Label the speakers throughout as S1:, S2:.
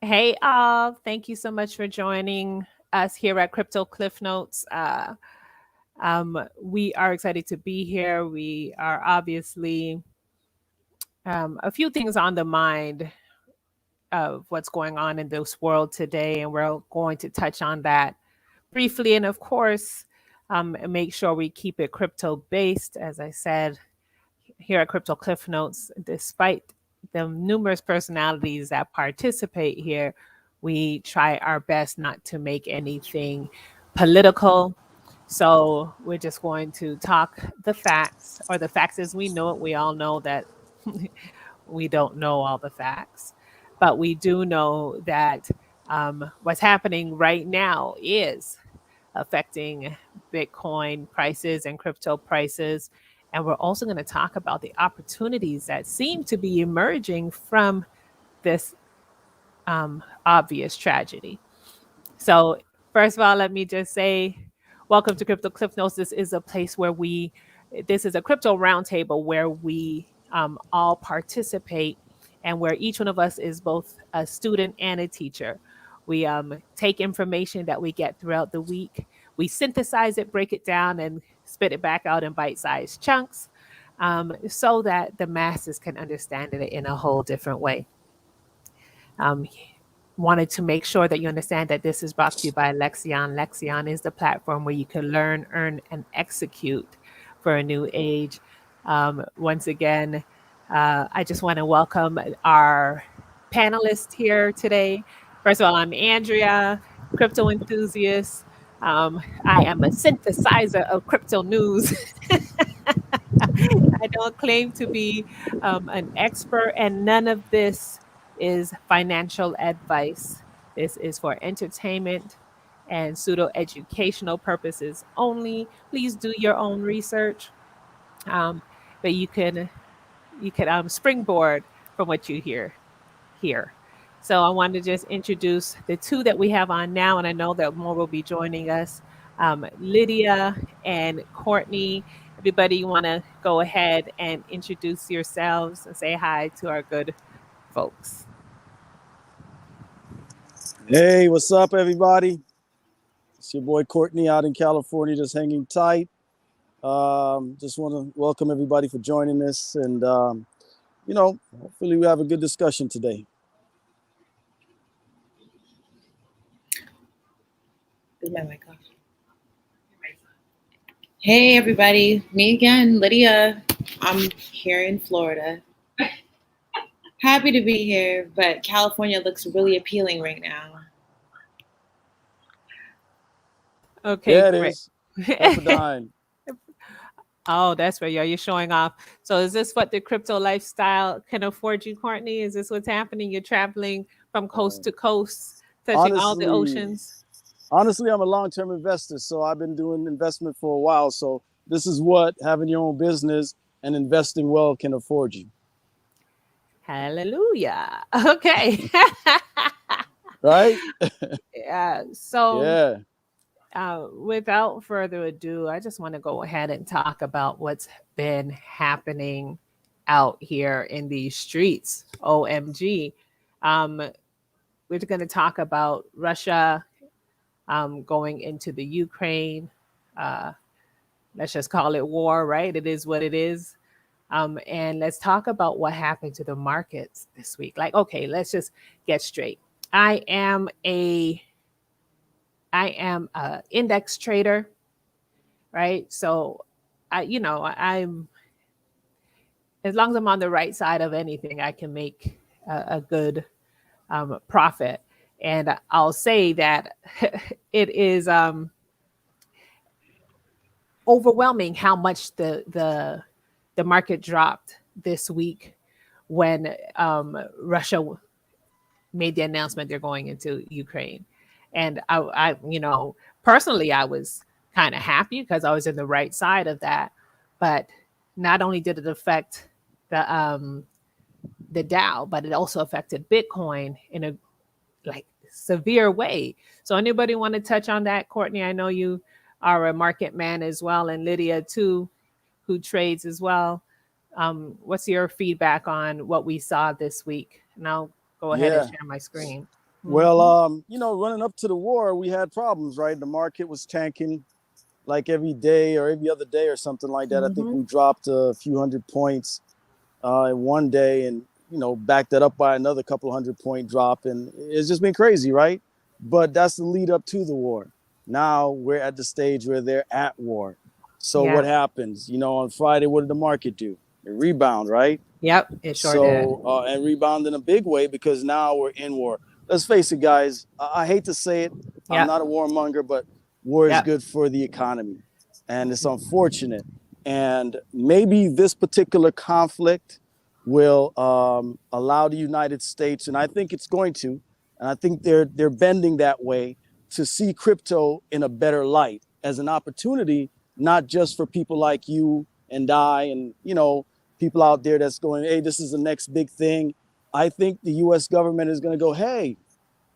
S1: Hey, all. Thank you so much for joining us here at Crypto Cliff Notes. We are excited to be here. We are obviously a few things on the mind of what's going on in this world today, and we're going to touch on that briefly. And of course, make sure we keep it crypto based, as I said here at Crypto Cliff Notes, despite the numerous personalities that participate here, we try our best not to make anything political. So we're just going to talk the facts, or the facts as we know it. We all know that we don't know all the facts, but we do know that what's happening right now is affecting Bitcoin prices and crypto prices. And we're also going to talk about the opportunities that seem to be emerging from this obvious tragedy. So, first of all, let me just say, welcome to Crypto Cliff Notes. This is a place where this is a crypto roundtable where we all participate and where each one of us is both a student and a teacher. We take information that we get throughout the week, we synthesize it, break it down, and spit it back out in bite sized chunks so that the masses can understand it in a whole different way. Um, Wanted to make sure that you understand that this is brought to you by LEXEON. LEXEON is the platform where you can learn, earn, and execute for a new age. Once again, I just want to welcome our panelists here today. First of all, I'm Andrea, crypto enthusiast. I am a synthesizer of crypto news. I don't claim to be an expert, and none of this is financial advice. This is for entertainment and pseudo educational purposes only. Please do your own research, um, but you can springboard from what you hear here. So I wanted to just introduce the two that we have on now, and I know that more will be joining us. Lydia and Courtney. Everybody, you want to go ahead and introduce yourselves and say hi to our good folks.
S2: Hey, what's up, everybody? It's your boy Courtney out in California, just hanging tight. Just want to welcome everybody for joining us, and hopefully we have a good discussion today.
S3: Is my mic off? Hey, everybody. Me again, Lydia. I'm here in Florida. Happy to be here, but California looks really appealing right now.
S1: Okay,
S2: Yeah, it
S1: great.
S2: is. Pepperdine.
S1: Oh, that's right. You're showing off. So, is this what the crypto lifestyle can afford you, Courtney? Is this what's happening? You're traveling from coast
S2: Uh,
S1: to coast, touching all the
S2: honestly,
S1: oceans.
S2: honestly, I'm a long-term investor, so I've been doing investment for a while. So this is what having your own business and investing well can afford you,
S1: Hallelujah. Okay.
S2: right?
S1: Yeah. So,
S2: Yeah.
S1: without further ado, I just want to go ahead and talk about what's been happening out here in these streets. OMG. Um, we're going to talk about Russia going into the Ukraine. Uh, let's just call it war, right? It is what it is. And let's talk about what happened to the markets this week. Like, okay, let's just get straight. I am a I am a index trader, right? So I'm as long as I'm on the right side of anything, I can make a good profit. And I'll say that it is overwhelming how much the market dropped this week when Russia made the announcement they're going into Ukraine. And personally, I was kind of happy because I was in the right side of that. But not only did it affect the Dow, but it also affected Bitcoin in a like severe way. So anybody want to touch on that, Courtney? I know you are a market man as well, and Lydia too, who trades as well. What's your feedback on what we saw this week? And I'll go ahead and
S2: Yeah.
S1: share my screen.
S2: Well,
S1: Mm-hmm.
S2: running up to the war, we had problems, right? The market was tanking like every day or every other day or something like that. I think
S1: Mm-hmm.
S2: we dropped a few hundred points in one day, and backed that up by another couple of 100 point drop, and it's just been crazy, right? But that's the lead up to the war. Now we're at the stage where they're at war. So what
S1: Yeah.
S2: happens? On Friday, what did the market do? It rebound, right?
S1: Yep. It sure did.
S2: So and rebound in a big way because now we're in war. Let's face it, guys. I hate to say it. I'm
S1: Yep.
S2: not a warmonger, but war is
S1: Yep.
S2: good for the economy, and it's unfortunate. And maybe this particular conflict will allow the United States, and I think it's going to, and I think they're bending that way to see crypto in a better light as an opportunity, not just for people like you and I, and people out there that's going, hey, this is the next big thing. I think the US government is going to go, hey,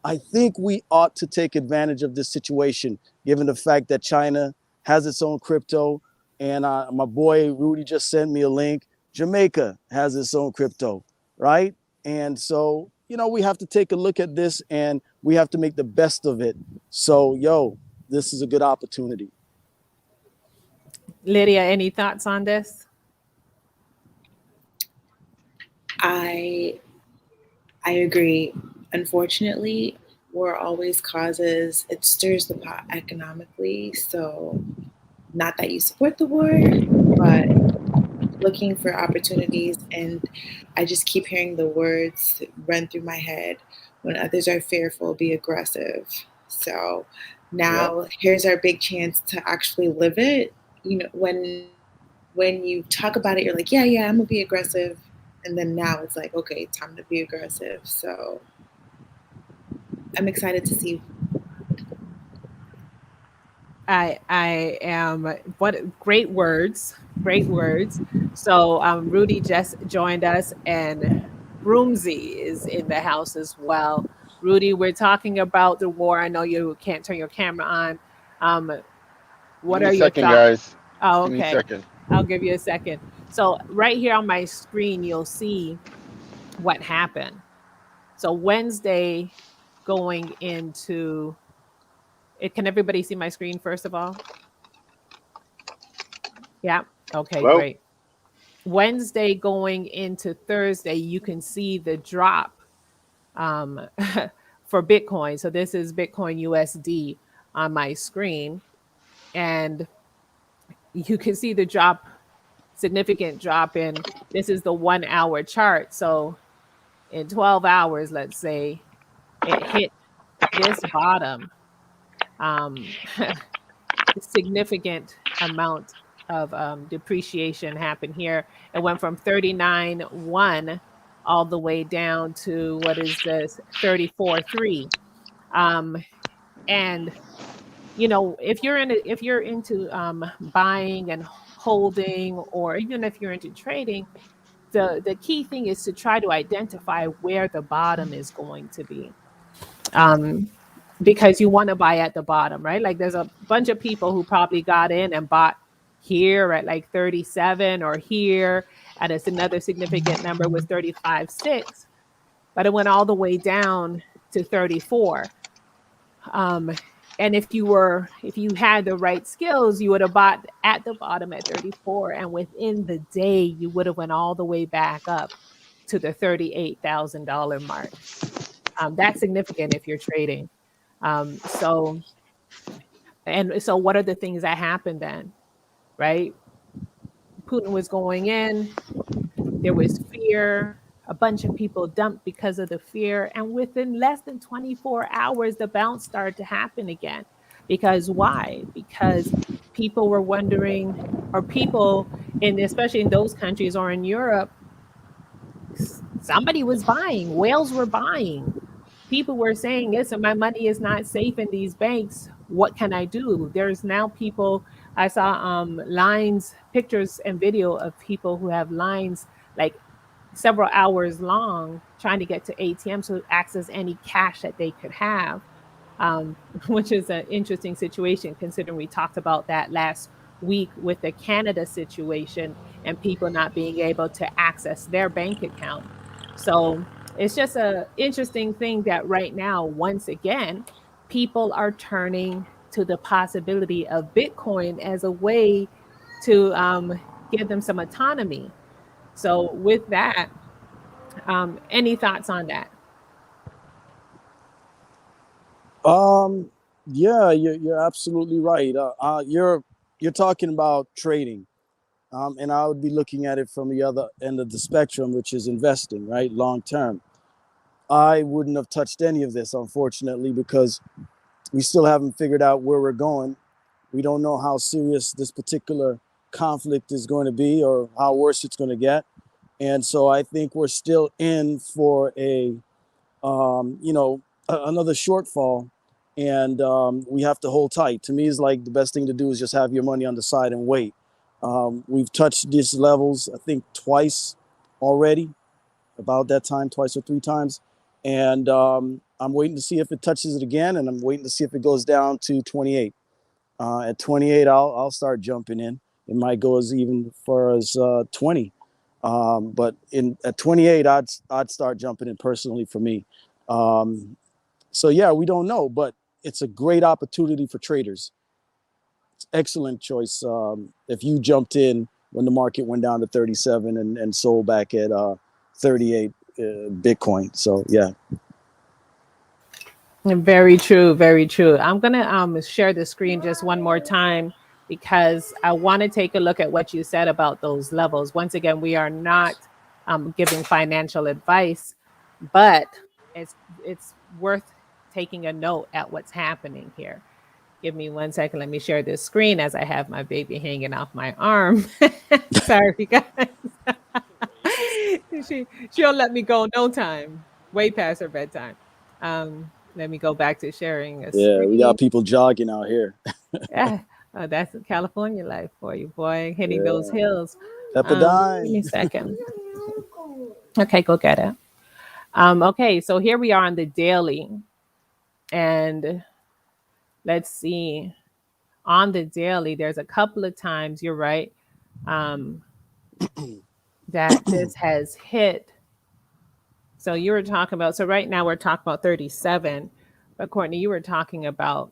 S2: I think we ought to take advantage of this situation, given the fact that China has its own crypto. And my boy Rudy just sent me a link. Jamaica has its own crypto, right? And so, we have to take a look at this and we have to make the best of it. So, this is a good opportunity.
S1: Lydia, any thoughts on this?
S3: I I agree. Unfortunately, war always causes it stirs the pot economically. So not that you support the war, but looking for opportunities. And I just keep hearing the words run through my head: when others are fearful, be aggressive. So
S2: Yep.
S3: now here's our big chance to actually live it. When you talk about it, you're like, yeah, yeah, I'm gonna be aggressive. And then now it's like, okay, time to be aggressive. So I'm excited to see.
S1: I am what great words, great words. So Rudy just joined us, and Broomsy is in the house as well. Rudy, we're talking about the war. I know you can't turn your camera on. Um,
S4: Give
S1: what
S4: me a
S1: are your
S4: second,
S1: thoughts?
S4: guys.
S1: Oh,
S4: Give me a
S1: okay.
S4: second.
S1: I'll give you a second. So right here on my screen, you'll see what happened. So Wednesday going into it. Can everybody see my screen first of all? Yeah. Okay,
S4: Hello?
S1: great. Wednesday going into Thursday, you can see the drop um, for Bitcoin. So this is Bitcoin USD on my screen, and you can see the drop, significant drop in. This is the 1 hour chart. So in 12 hours, let's say it hit this bottom. Um, Significant amount of depreciation happened here. It went from 39.1 all the way down to what is this 34.3. Um, and if you're into buying and holding, or even if you're into trading, the key thing is to try to identify where the bottom is going to be. Um, because you want to buy at the bottom, right? Like there's a bunch of people who probably got in and bought here at like 37, or here at it's another significant number was 35.6, but it went all the way down to 34. Um, and if you had the right skills, you would have bought at the bottom at 34, and within the day you would have went all the way back up to the $38,000 mark. That's significant if you're trading. So what are the things that happened then, right? Putin was going in, there was fear, a bunch of people dumped because of the fear, and within less than 24 hours the bounce started to happen again. Because why? Because people were wondering, or people in, especially in those countries or in Europe, somebody was buying, whales were buying. People were saying, listen, my money is not safe in these banks. What can I do? There's now people, I saw lines, pictures and video of people who have lines like several hours long trying to get to ATMs to access any cash that they could have, which is an interesting situation considering we talked about that last week with the Canada situation and people not being able to access their bank account. So It's just a interesting thing that right now, once again, people are turning to the possibility of Bitcoin as a way to give them some autonomy. So, with that, any thoughts on that?
S2: Yeah, you're absolutely right. You're talking about trading, and I would be looking at it from the other end of the spectrum, which is investing, right, long term. I wouldn't have touched any of this, unfortunately, because we still haven't figured out where we're going. We don't know how serious this particular conflict is going to be or how worse it's going to get. And so I think we're still in for another shortfall. And we have to hold tight. To me, it's like the best thing to do is just have your money on the side and wait. We've touched these levels, I think, twice already, about that time, twice or three times. And I'm waiting to see if it touches it again, and I'm waiting to see if it goes down to 28. At 28, I'll start jumping in. It might go as even far as 20, but at 28, I'd start jumping in personally for me. So yeah, we don't know, but it's a great opportunity for traders. It's excellent choice. If you jumped in when the market went down to 37 and sold back at 38 Bitcoin. So yeah.
S1: Very true, very true. I'm gonna share the screen just one more time because I want to take a look at what you said about those levels. Once again, we are not giving financial advice, but it's worth taking a note at what's happening here. Give me 1 second. Let me share this screen as I have my baby hanging off my arm. Sorry, guys. She'll let me go no time, way past her bedtime. Let me go back to sharing a
S2: Yeah, we
S1: screen.
S2: got people jogging out here.
S1: Yeah, that's California life for you, boy, hitting those
S2: Yeah.
S1: hills. Give
S2: Pepperdine.
S1: me a second. Okay, go get it. Okay, so here we are on the daily, and let's see. On the daily, there's a couple of times, you're right, um, that this has hit. So you were talking about, so right now we're talking about 37, but Courtney, you were talking about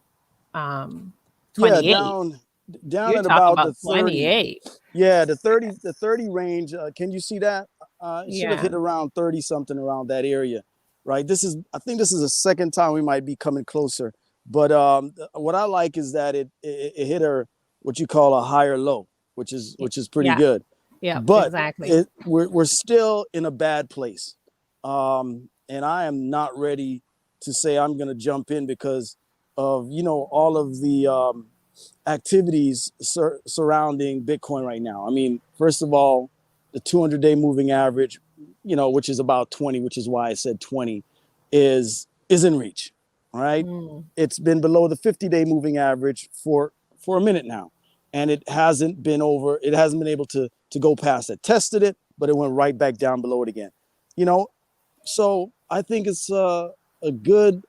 S1: um,
S2: Yeah,
S1: 28.
S2: down
S1: You're
S2: at
S1: talking
S2: about
S1: about
S2: the 30.
S1: 28.
S2: Yeah, the 30 range. Can you see that? It should have
S1: Yeah.
S2: hit around 30 something around that area, right? I think this is the second time we might be coming closer. But what I like is that it hit what you call a higher low, which is pretty
S1: Yeah.
S2: good.
S1: Yeah.
S2: But
S1: Exactly.
S2: we're still in a bad place, and I am not ready to say I'm going to jump in because of all of the activities surrounding Bitcoin right now. I mean, first of all, the 200-day moving average, which is about 20, which is why I said 20, is in reach. All right,
S1: Mm.
S2: it's been below the 50-day moving average for a minute now, and it hasn't been over. It hasn't been able to go past it. Tested it, but it went right back down below it again. You know, so I think it's a good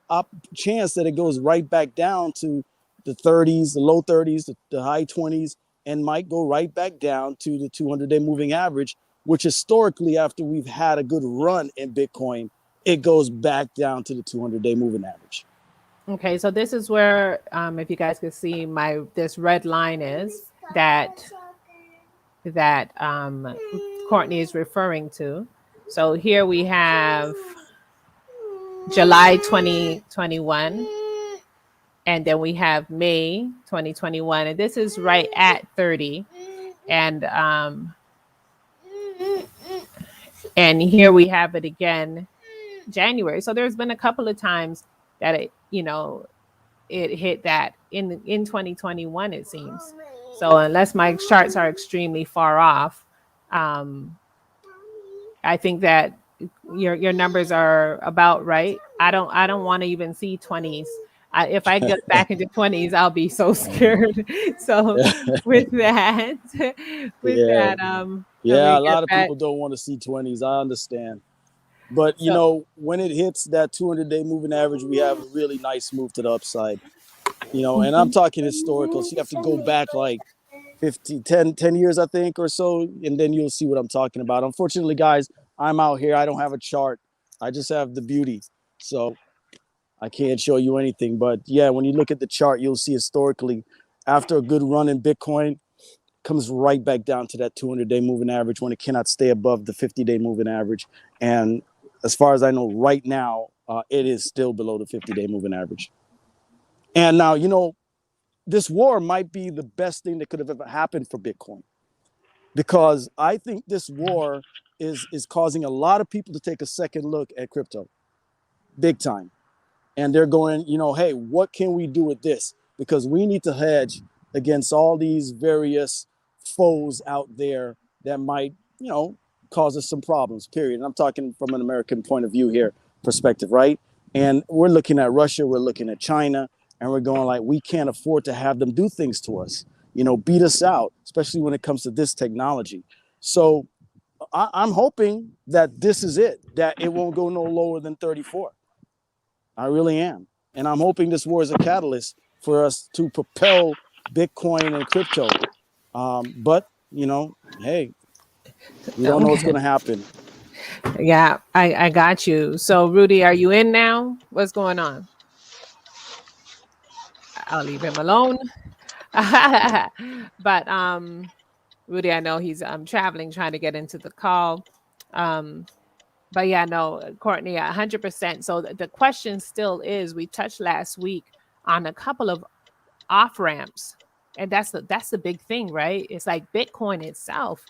S2: chance that it goes right back down to the 30s, the low 30s, the high 20s, and might go right back down to the 200-day moving average, which historically, after we've had a good run in Bitcoin, it goes back down to the 200-day moving average.
S1: Okay. So this is where, if you guys could see this red line is that Courtney is referring to. So here we have July 2021, and then we have May 2021, and this is right at 30. And here we have it again, January. So there's been a couple of times that it hit that in 2021, it seems. So unless my charts are extremely far off, um, I think that your numbers are about right. I don't want to even see 20s. If I get back into 20s, I'll be so scared. So with that, with
S2: Yeah,
S1: that, let
S2: yeah.
S1: me
S2: A
S1: get
S2: lot of
S1: back.
S2: people don't want to see 20s. I understand. But
S1: So
S2: when it hits that 200-day moving average, we have a really nice move to the upside. And I'm
S1: mhm.
S2: talking historical. So you have to go back like 10 years, I think, or so, and then you'll see what I'm talking about. Unfortunately, guys, I'm out here. I don't have a chart. I just have the beauty. So I can't show you anything. But yeah, when you look at the chart, you'll see historically, after a good run in Bitcoin, comes right back down to that 200-day moving average when it cannot stay above the 50-day moving average. And as far as I know, right now, it is still below the 50-day moving average. And now, this war might be the best thing that could have ever happened for Bitcoin, because I think this war is causing a lot of people to take a second look at crypto, big time. And they're going, hey, what can we do with this? Because we need to hedge against all these various foes out there that might, cause us some problems, period. And I'm talking from an American point of view here, perspective, right? And we're looking at Russia, we're looking at China, and we're going like, we can't afford to have them do things to us, beat us out, especially when it comes to this technology. So I'm hoping that this is it, that it won't go no lower than 34. I really am. And I'm hoping this war is a catalyst for us to propel Bitcoin and crypto. But, hey, we don't know what's going to happen.
S1: Yeah, I got you. So, Rudy, are you in now? What's going on? I'll leave him alone. But Rudy, I know he's traveling, trying to get into the call. But yeah, no, Courtney, 100%. So the question still is, we touched last week on a couple of off ramps, and that's the big thing, right? It's like Bitcoin itself,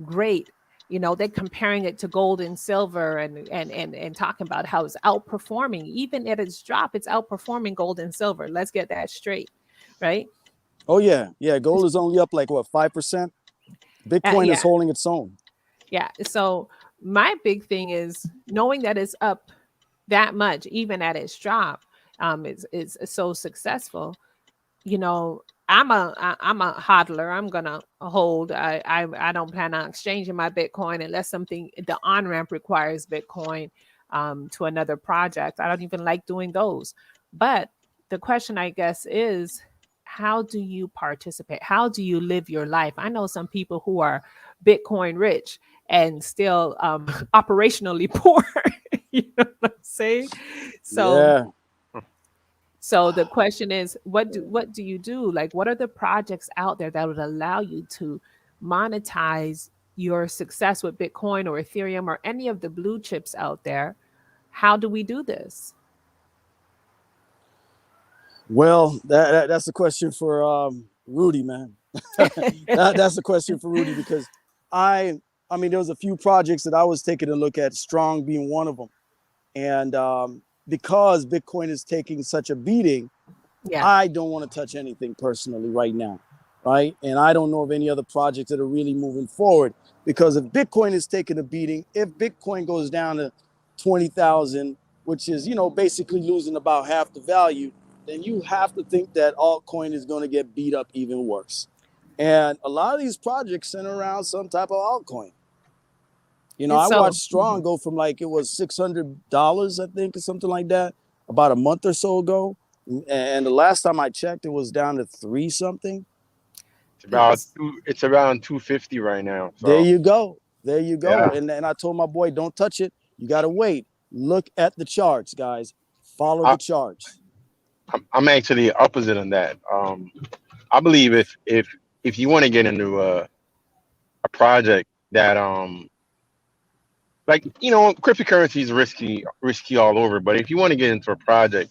S1: great. They're comparing it to gold and silver, and talking about how it's outperforming. Even at its drop, it's outperforming gold and silver. Let's get that straight, right?
S2: Oh yeah, gold is only up like what, 5%. Bitcoin is holding its own.
S1: Yeah. So my big thing is knowing that it's up that much, even at its drop, is so successful. I'm a hodler. I'm gonna hold. I don't plan on exchanging my Bitcoin unless the on ramp requires Bitcoin to another project. I don't even like doing those. But the question, I guess, is, how do you participate? How do you live your life? I know some people who are Bitcoin rich and still operationally poor. You know what I'm saying? So.
S2: Yeah.
S1: So the question is, what do you do? Like, what are the projects out there that would allow you to monetize your success with Bitcoin or Ethereum or any of the blue chips out there? How do we do this?
S2: Well, that's a question for Rudy, man. That's a question for Rudy, because I mean, there was a few projects that I was taking a look at, Strong being one of them. And because Bitcoin is taking such a beating,
S1: Yeah.
S2: I don't want to touch anything personally right now, right? And I don't know of any other projects that are really moving forward, because if Bitcoin is taking a beating, if Bitcoin goes down to 20,000, which is, basically losing about half the value, then you have to think that altcoin is going to get beat up even worse. And a lot of these projects center around some type of altcoin. I watched Strong go from like, it was $600, I think, or something like that, about a month or so ago. And the last time I checked, it was down to 3 something.
S4: It's around 250 right now. So.
S2: There you go.
S4: Yeah.
S2: And I told my boy, don't touch it. You got to wait. Look at the charts, guys. Follow the charts.
S4: I'm actually the opposite on that. I believe if you want to get into a project that like, cryptocurrency is risky all over, but if you want to get into a project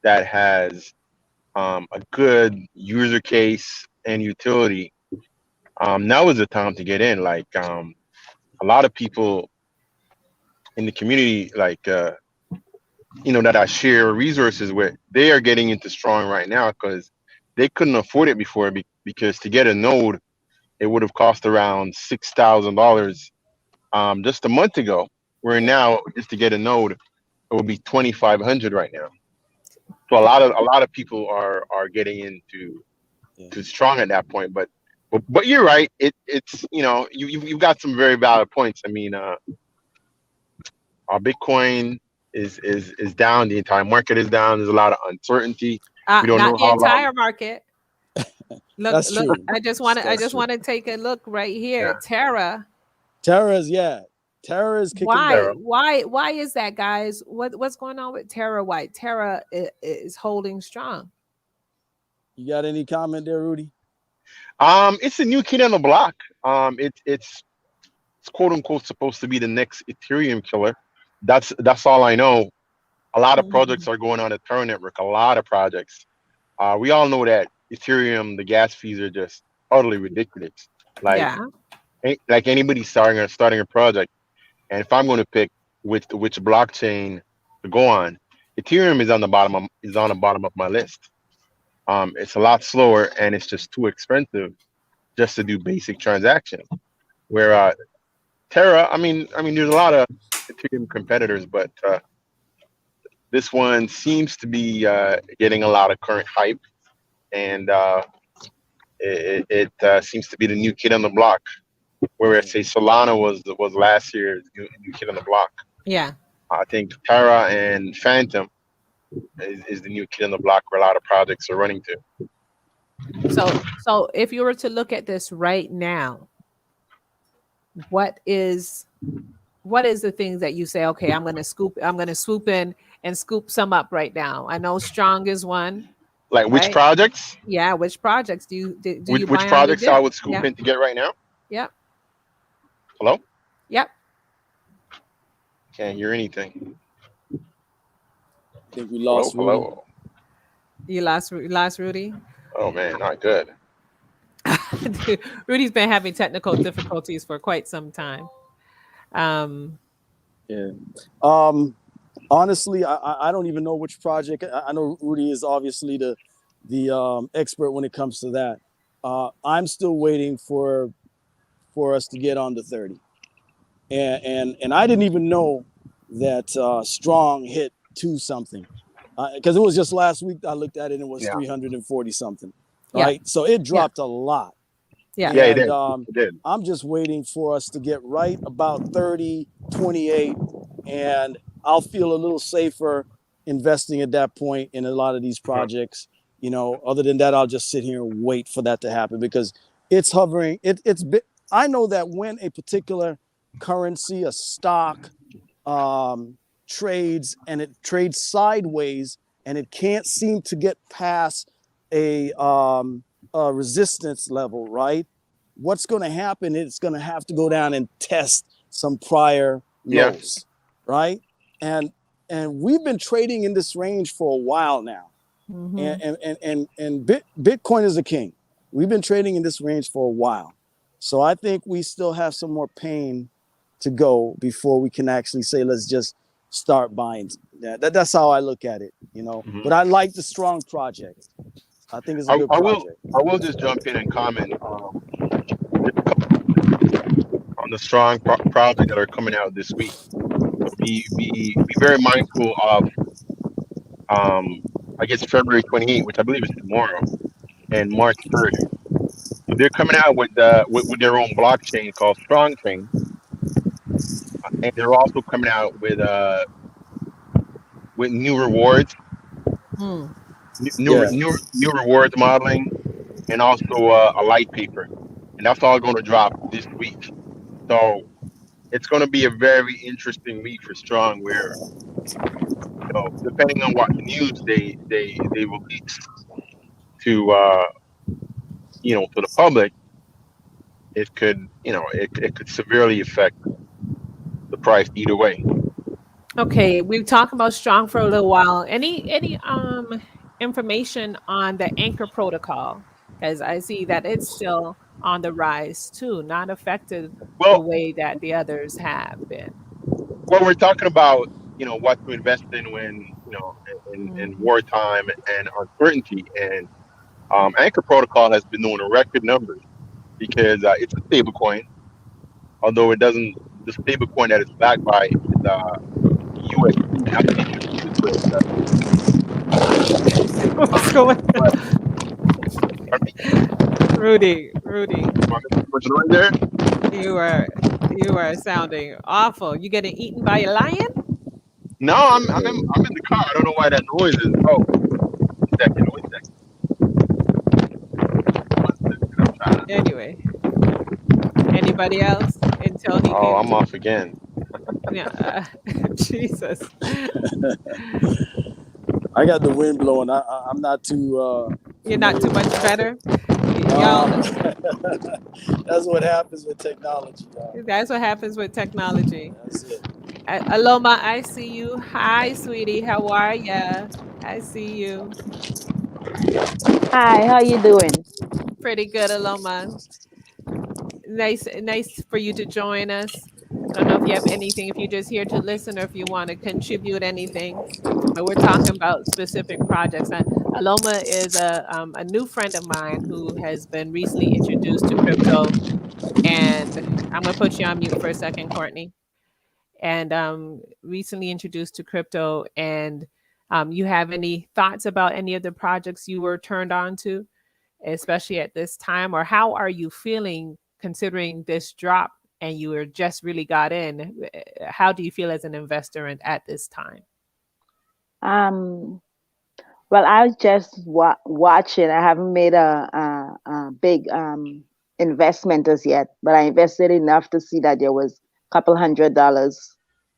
S4: that has a good user case and utility, now is the time to get in. Like, a lot of people in the community, like, that I share resources with, they are getting into Strong right now because they couldn't afford it before, because to get a node, it would have cost around $6,000 just a month ago. Where now, just to get a node, it would be 2,500 right now. So a lot of people are getting into to Strong at that point. But you're right. It's you've got some very valid points. I mean, our Bitcoin is down. The entire market is down. There's a lot of uncertainty. We don't know
S1: Not the
S4: how
S1: entire
S4: long.
S1: market. Look,
S2: That's true.
S1: I just want to take a look right here.
S4: Yeah.
S1: Terra.
S2: Terra's, yeah. Terra is kicking
S1: Why?
S2: back.
S4: Terra.
S1: Why is that, guys? What's going on with Terra White? Terra is holding strong.
S2: You got any comment there, Rudy?
S4: It's a new kid on the block. It's quote unquote supposed to be the next Ethereum killer. That's all I know. A lot of projects
S1: Mhm.
S4: are going on the Terra network. A lot of projects. We all know that Ethereum, the gas fees are just utterly ridiculous. Like
S1: Yeah.
S4: like anybody starting a project, and if I'm going to pick which blockchain to go on, Ethereum is on the bottom of my list. It's a lot slower and it's just too expensive just to do basic transactions. Where Terra, I mean, there's a lot of Ethereum competitors, but this one seems to be getting a lot of current hype, and it seems to be the new kid on the block. Where I say Solana was last year's new kid on the block.
S1: Yeah.
S4: I think Terra and Phantom is the new kid on the block where a lot of projects are running to.
S1: So if you were to look at this right now, what is what is the things that you say, okay, I'm going to swoop in and scoop some up right now? I know Strong is one,
S4: Like which
S1: right?
S4: projects?
S1: Yeah, which projects do you
S4: Which
S1: buy on the
S4: projects I
S1: dip?
S4: would scoop
S1: Yeah.
S4: in to get right now?
S1: Yep.
S4: Hello?
S1: Yep.
S4: Can't hear anything.
S2: I think we
S4: Hello,
S2: lost Rudy.
S4: hello.
S1: You lost Rudy.
S4: Oh man, not good.
S1: Rudy's been having technical difficulties for quite some time. Um,
S2: Yeah. Um, Honestly, I don't even know which project. I know Rudy is obviously the expert when it comes to that. I'm still waiting for us to get on to 30, and I didn't even know that Strong hit two something, because it was just last week I looked at it and it was
S4: Yeah,
S2: 340 something,
S1: yeah,
S2: right? So it
S1: yeah,
S2: dropped a lot.
S1: yeah.
S4: yeah, it
S2: And
S4: did. It did.
S2: I'm just waiting for us to get right about 30, 28, and I'll feel a little safer investing at that point in a lot of these
S4: Mhm.
S2: projects. Other than that, I'll just sit here and wait for that to happen because it's hovering. I know that when a particular currency, a stock, trades and it trades sideways and it can't seem to get past a resistance level, right? What's going to happen? It's going to have to go down and test some prior
S4: Yeah.
S2: lows, right? And and we've been trading in this range for a while now,
S1: Hmm.
S2: and Bitcoin is the king. We've been trading in this range for a while, so I think we still have some more pain to go before we can actually say let's just start buying. That's how I look at it.
S4: Mhm.
S2: But I like the Strong project. I think it's a
S4: I,
S2: good
S4: I will
S2: project.
S4: I will just jump in and comment. There's a couple on the strong project that are coming out this week. So be very mindful of I guess February 28th, which I believe is tomorrow, and March 3rd. So they're coming out with their own blockchain called Strong Chain, and they're also coming out with new rewards,
S1: Mm.
S2: Yeah.
S4: new rewards modeling, and also a light paper, and that's all going to drop this week. So it's going to be a very interesting week for Strong, where depending on what news they release to to the public, it could it could severely affect the price either way.
S1: Okay, we've talked about Strong for a little while. Any information on the Anchor protocol? Because I see that it's still on the rise too, not affected the
S4: Well,
S1: way that the others have been.
S4: when we're talking about what to invest in when in
S1: Mhm.
S4: wartime and uncertainty, and Anchor Protocol has been doing a record numbers because it's a stable coin, although it doesn't. The stable coin that it's backed by is USD, not the US.
S1: What's going
S4: But
S1: on?
S4: pardon me,
S1: Rudy,
S4: am I making too much noise there?
S1: you are you are sounding awful. You getting eaten by a lion?
S4: No, I'm in the car. I don't know why that noise is. Oh, second, one second, one second. I'm trying to.
S1: Anyway, anybody else until he
S4: Oh,
S1: can
S4: I'm off again.
S1: Yeah. Jesus.
S2: I got the wind blowing. I'm not too
S1: You're not
S2: familiar
S1: too
S2: with the
S1: much
S2: weather.
S1: better. Y'all,
S2: That's what happens with technology, y'all.
S1: that's what happens with technology.
S2: That's it.
S1: Aloma, I see you. Hi, sweetie. How are ya? I see you.
S5: Hi, how you doing?
S1: Pretty good, Aloma. Nice for you to join us. I don't know if you have anything, if you're just here to listen or if you want to contribute anything. But we're talking about specific projects. Aloma is a new friend of mine who has been recently introduced to crypto. And I'm going to put you on mute for a second, Courtney. And recently introduced to crypto. And you have any thoughts about any of the projects you were turned on to, especially at this time? Or how are you feeling considering this drop and you were just really got in? How do you feel as an investor at this time?
S5: Um, well, I was just watching. I haven't made a big investment as yet, but I invested enough to see that there was a couple $100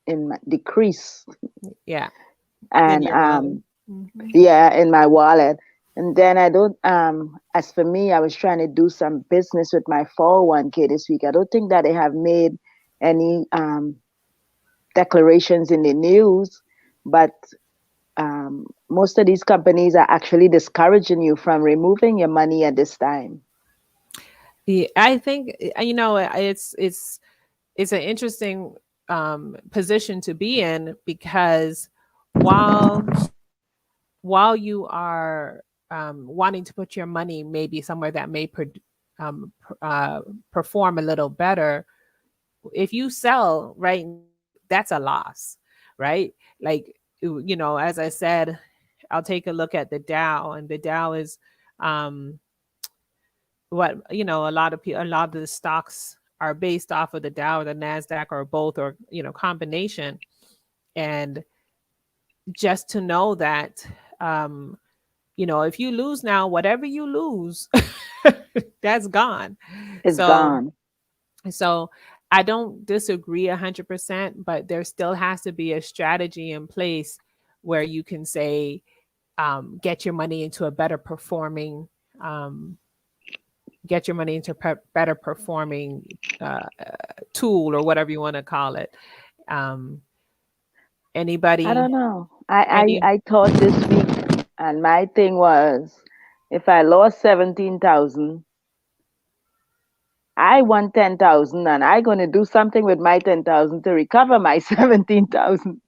S5: in my decrease,
S1: Yeah, in
S5: and
S1: your wallet. Hmm.
S5: yeah, in my wallet. And then I don't. As for me, I was trying to do some business with my 401k this week. I don't think that they have made any declarations in the news, but most of these companies are actually discouraging you from removing your money at this time.
S1: Yeah, I think it's an interesting position to be in because while while you are wanting to put your money maybe somewhere that may perform a little better, if you sell right now, that's a loss, right? Like, as I said, I'll take a look at the Dow, and the Dow is um, what a lot of the stocks are based off of the Dow or the Nasdaq or both or combination, and just to know that if you lose now, whatever you lose, that's gone.
S5: It's
S1: So
S5: gone.
S1: so I don't disagree 100%, but there still has to be a strategy in place where you can say, get your money into a better performing, um, get your money into better performing tool or whatever you want to call it. Um,
S5: I
S1: anybody,
S5: don't know.
S1: any,
S5: I thought this week, and my thing was, if I lost 17,000, I want 10,000, and I going to do something with my 10,000 to recover my 17,000.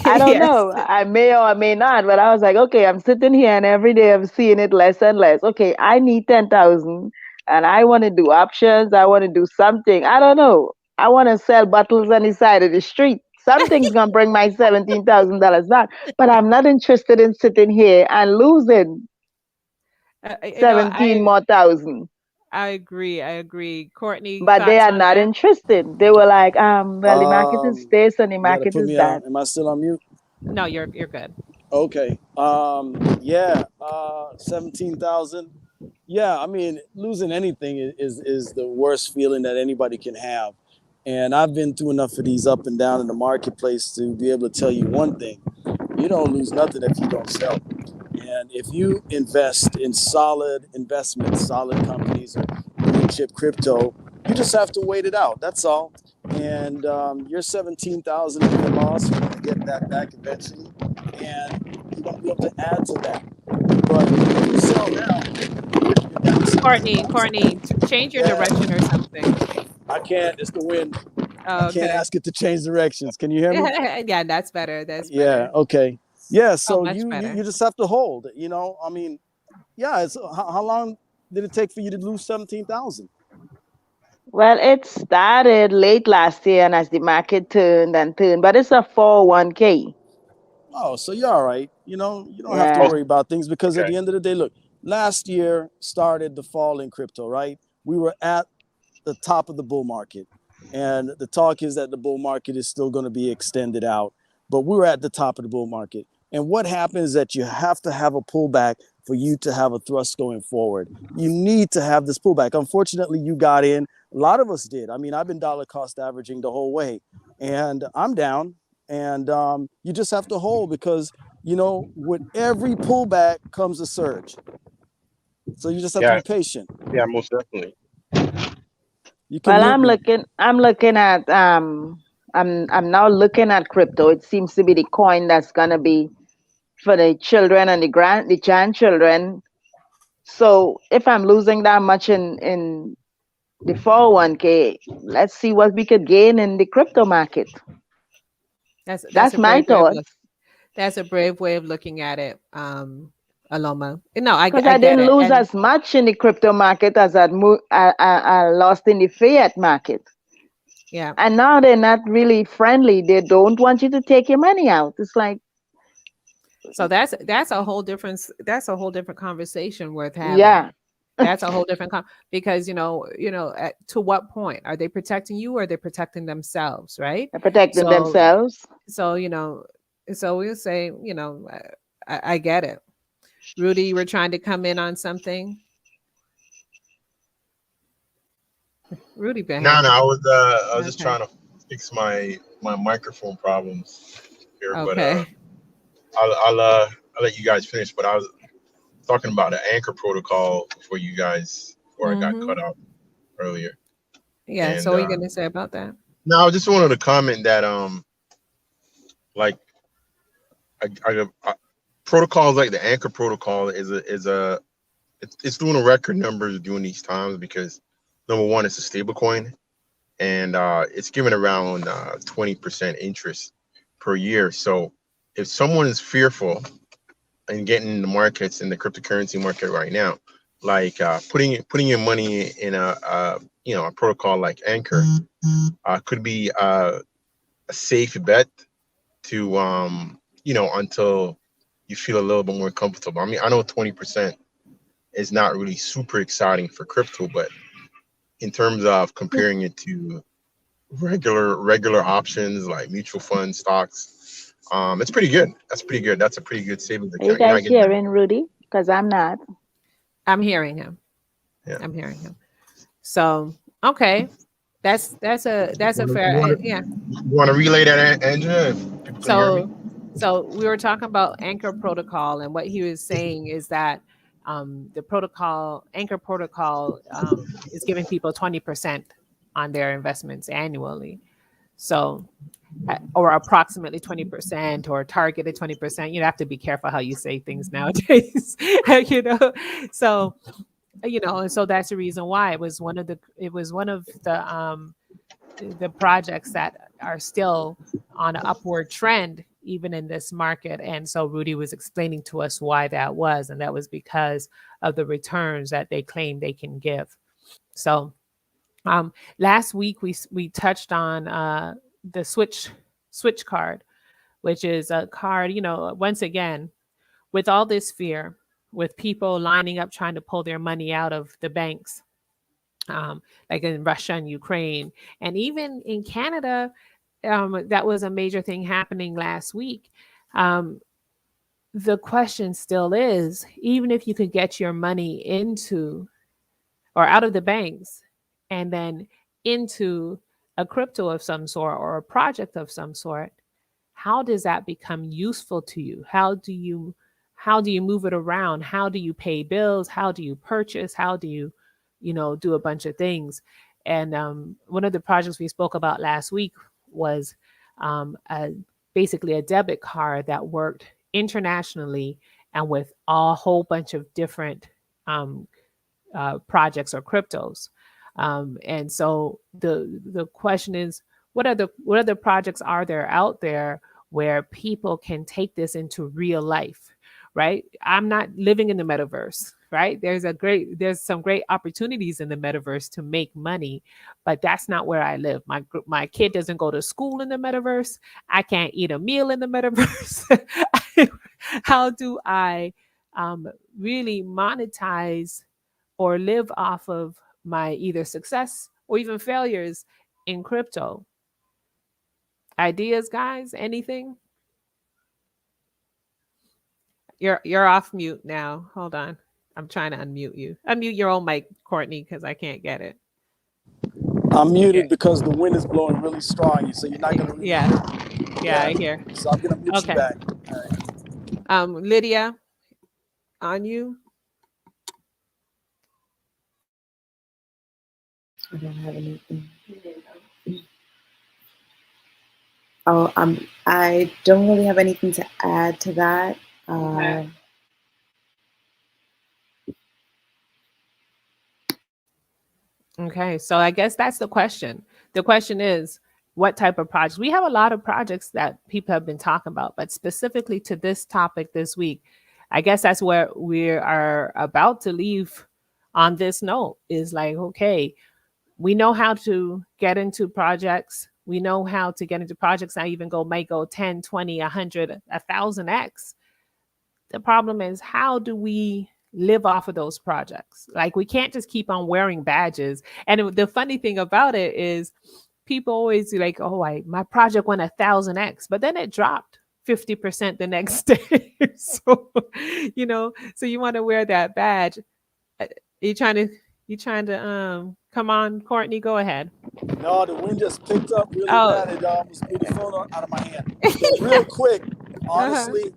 S5: I don't
S1: yes.
S5: know. I may or may not, but I was like, okay, I'm sitting here and every day I'm seeing it less and less. Okay, I need 10,000 and I want to do options. I want to do something. I don't know. I want to sell bottles on the side of the street. Something's going to bring my $17,000 back, but I'm not interested in sitting here and losing
S1: You know,
S5: 17 more thousand.
S1: I agree. I agree. Courtney,
S5: But they
S1: thoughts
S5: are
S1: on
S5: not
S1: that?
S5: interested. They were like, well, the market is
S2: Um,
S5: this and the
S2: you got to
S5: market
S2: put
S5: is
S2: me
S5: that.
S2: on. Am I still on mute?
S1: No, you're good.
S2: Okay. Yeah. 17,000. Yeah. I mean, losing anything is the worst feeling that anybody can have. And I've been through enough of these up and down in the marketplace to be able to tell you one thing: you don't lose nothing if you don't sell. And if you invest in solid investments, solid companies, or blue chip crypto, you just have to wait it out. That's all. And your 17,000 that you lost, you're going to get that back eventually, and you're going to be able to add to that. But if you sell now, you're down
S1: Courtney,
S2: 17,000.
S1: change your
S2: Yeah,
S1: direction or something.
S2: I can't. It's the wind. I
S1: Oh,
S2: can't
S1: okay.
S2: ask it to change directions. Can you hear me?
S1: Yeah, that's better. That's
S2: Yeah.
S1: better.
S2: Okay. Yeah.
S1: Oh,
S2: So
S1: much
S2: you
S1: better.
S2: just have to hold. I mean, yeah. It's how long did it take for you to lose 17,000?
S5: Well, it started late last year, and as the market turned and turned, but it's a 401k.
S2: Oh, so you're all right. You don't have to
S5: Yeah,
S2: worry about things because at
S4: Okay.
S2: the end of the day, look, last year started the fall in crypto, right? We were at the top of the bull market. And the talk is that the bull market is still going to be extended out, but we were at the top of the bull market. And what happens is that you have to have a pullback for you to have a thrust going forward. You need to have this pullback. Unfortunately, you got in. A lot of us did. I mean, I've been dollar cost averaging the whole way. and I'm down. And you just have to hold because, with every pullback comes a surge. So you just have to
S4: Yeah,
S2: be patient.
S4: yeah, most definitely.
S2: You can
S5: Well,
S2: mute me.
S5: I'm looking at I'm now looking at crypto. It seems to be the coin that's gonna be for the children and the grandchildren. So if I'm losing that much in the 401k, let's see what we could gain in the crypto market.
S1: That's
S5: That's
S1: a
S5: my
S1: brave way of
S5: thought.
S1: look. That's a brave way of looking at it, Aloma. No,
S5: Because
S1: I
S5: I
S1: get
S5: didn't
S1: it,
S5: lose
S1: and
S5: as much in the crypto market as I lost in the fiat market.
S1: yeah.
S5: And now they're not really friendly. They don't want you to take your money out. It's like,
S1: So that's a whole different conversation worth having.
S5: yeah,
S1: That's a whole different because to what point are they protecting you or are they protecting themselves, right?
S5: they're protecting
S1: So
S5: themselves.
S1: so so we'll say I get it. Rudy, you were trying to come in on something. Rudy been
S4: No, no,
S1: having
S4: I was just
S1: okay
S4: trying to fix my microphone problems here, but
S1: okay
S4: I'll let you guys finish. But I was talking about the anchor protocol before I got
S1: mm-hmm.
S4: cut out earlier.
S1: Yeah. So
S4: And
S1: what are you gonna say about that?
S4: no, I just wanted to comment that like protocols like the anchor protocol it's doing a record numbers during these times because number one, it's a stable coin, and it's giving around 20% interest per year. So if someone is fearful and getting in the markets in the cryptocurrency market right now, like putting your money in a protocol like Anchor, could be a safe bet to until you feel a little bit more comfortable. I mean, I know 20% is not really super exciting for crypto, but in terms of comparing it to regular options like mutual funds, stocks, it's pretty good. That's pretty good. That's a pretty good savings
S5: Are you
S4: account. You're not
S5: guys
S4: getting
S5: hearing Rudy? Because I'm not.
S1: I'm hearing him.
S4: yeah.
S1: I'm hearing him. So okay, that's a fair yeah.
S4: You want to relay that, Angela? If people can hear me.
S1: So, we were talking about Anchor Protocol, and what he was saying is that the protocol, Anchor Protocol, is giving people 20% on their investments annually. So, or approximately 20%, or targeted 20%. You have to be careful how you say things nowadays, you know. So, and so that's the reason why it was one of the projects that are still on an upward trend even in this market. And so Rudy was explaining to us why that was, and that was because of the returns that they claim they can give. So last week we touched on the switch card, which is a card, once again, with all this fear, with people lining up trying to pull their money out of the banks, like in Russia and Ukraine, and even in Canada. That was a major thing happening last week. Um, the question still is, even if you could get your money into or out of the banks and then into a crypto of some sort or a project of some sort, how does that become useful to you? How do you move it around? How do you pay bills? How do you purchase? How do you do a bunch of things? And one of the projects we spoke about last week was basically a debit card that worked internationally and with a whole bunch of different um, projects or cryptos. And so the question is, what other projects are there out there where people can take this into real life, right? I'm not living in the metaverse, right? There's some great opportunities in the metaverse to make money, but that's not where I live. My kid doesn't go to school in the metaverse. I can't eat a meal in the metaverse. How do I really monetize or live off of my either success or even failures in crypto? Ideas, guys? Anything? You're off mute now. Hold on. I'm trying to unmute you. Unmute your own mic, Courtney, because I can't get it.
S2: I'm muted because the wind is blowing really strong, so you're not going to really
S1: Yeah.
S2: hear me.
S1: Yeah, I hear.
S2: So I'm going to mute you
S1: Okay.
S2: back. All right.
S1: Lydia, on you.
S3: I don't have anything. Oh, I don't really have anything to add to that.
S1: Okay, so I guess that's the question. The question is, what type of projects? We have a lot of projects that people have been talking about, but specifically to this topic this week, I guess that's where we are about to leave on this note is like, okay, we know how to get into projects. We know how to get into projects. I even might go 10, 20, 100, 1,000x. The problem is, how do we live off of those projects? Like, we can't just keep on wearing badges. And the funny thing about it is, people always like, oh, my project went 1,000x, but then it dropped 50% the next day. So, so you want to wear that badge. You trying to come on, Courtney, go ahead.
S2: No, the wind just picked up really bad. It almost blew the phone out of my hand. So real quick, honestly,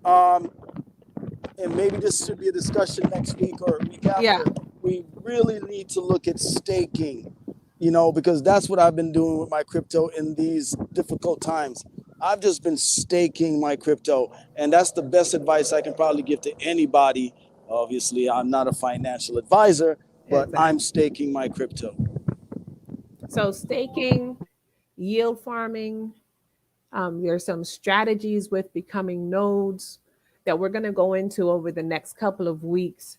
S2: and maybe this should be a discussion next week or a week after.
S1: Yeah.
S2: We really need to look at staking, because that's what I've been doing with my crypto in these difficult times. I've just been staking my crypto, and that's the best advice I can probably give to anybody. Obviously, I'm not a financial advisor, but
S1: Exactly.
S2: I'm staking my crypto.
S1: So staking, yield farming, there's some strategies with becoming nodes that we're going to go into over the next couple of weeks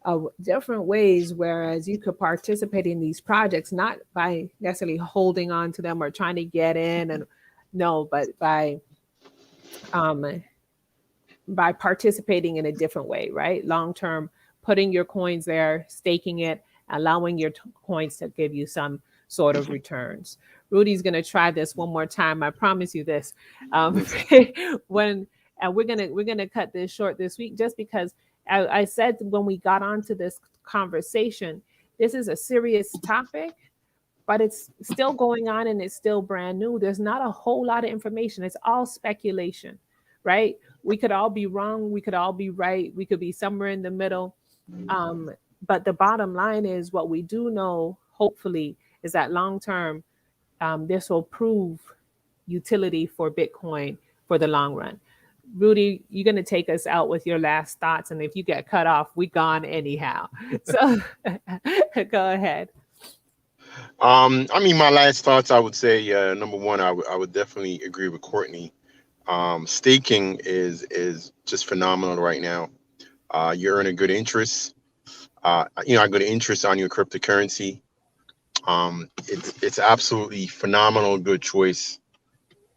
S1: of different ways, whereas you could participate in these projects, not by necessarily holding on to them or trying to get in, but by participating in a different way, right? Long term, putting your coins there, staking it, allowing your coins to give you some sort of returns. Rudy's going to try this one more time. I promise you this. When and we're gonna cut this short this week, just because I said when we got onto this conversation, this is a serious topic, but it's still going on and it's still brand new. There's not a whole lot of information. It's all speculation, right? We could all be wrong. We could all be right. We could be somewhere in the middle. But the bottom line is, what we do know, hopefully, is that long term, this will prove utility for Bitcoin for the long run. Rudy, you're going to take us out with your last thoughts. And if you get cut off, we gone anyhow. So go ahead.
S4: My last thoughts, I would say, number one, I would definitely agree with Courtney. Staking is just phenomenal right now. You're earning good interest. I good interest on your cryptocurrency. It's absolutely phenomenal, good choice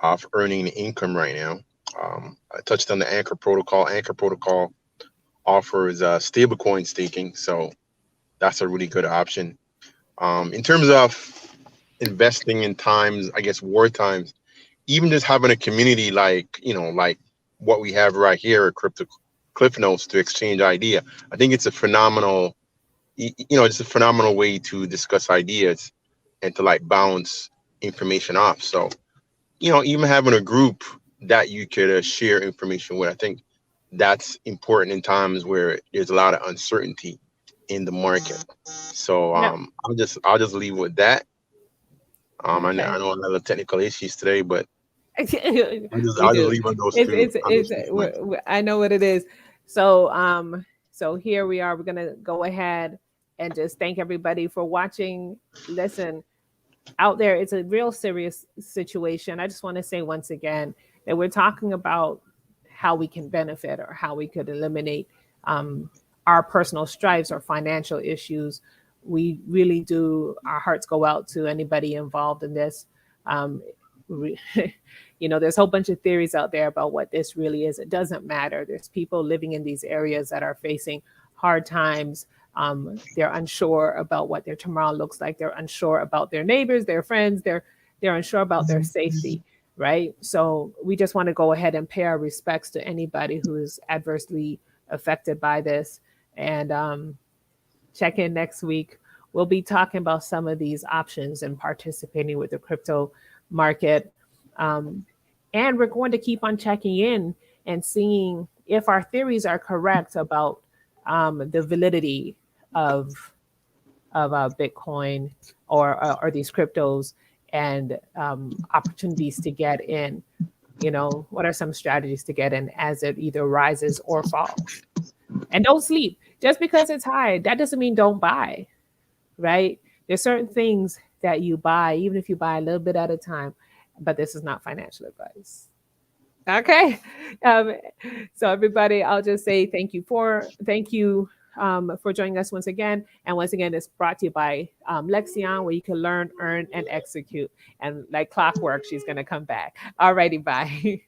S4: for earning income right now. I touched on the Anchor Protocol. Anchor Protocol offers stablecoin staking, so that's a really good option. In terms of investing in times, I guess war times, even just having a community like what we have right here at Crypto Cliff Notes to exchange idea, I think it's a phenomenal, it's a phenomenal way to discuss ideas and to bounce information off. So, even having a group that you could share information with, I think that's important in times where there's a lot of uncertainty in the market. So I'll just leave with that. I know I have a technical issues today, but I'll just leave on those two.
S1: I know what it is. So here we are. We're gonna go ahead and just thank everybody for watching. Listen, out there, it's a real serious situation. I just want to say once again that we're talking about how we can benefit or how we could eliminate our personal strifes or financial issues. We really do. Our hearts go out to anybody involved in this. There's a whole bunch of theories out there about what this really is. It doesn't matter. There's people living in these areas that are facing hard times. They're unsure about what their tomorrow looks like. They're unsure about their neighbors, their friends. They're unsure about their safety, right? So we just want to go ahead and pay our respects to anybody who is adversely affected by this, and check in next week we'll be talking about some of these options and participating with the crypto market. And we're going to keep on checking in and seeing if our theories are correct about the validity of Bitcoin or these cryptos, and opportunities to get in. You know, what are some strategies to get in as it either rises or falls? And don't sleep. Just because it's high, that doesn't mean don't buy, right? There's certain things that you buy, even if you buy a little bit at a time, but this is not financial advice. Okay. Um, so everybody, I'll just say thank you for joining us once again. And once again, it's brought to you by LEXEON, where you can learn, earn, and execute. And like clockwork, she's going to come back. All righty, bye.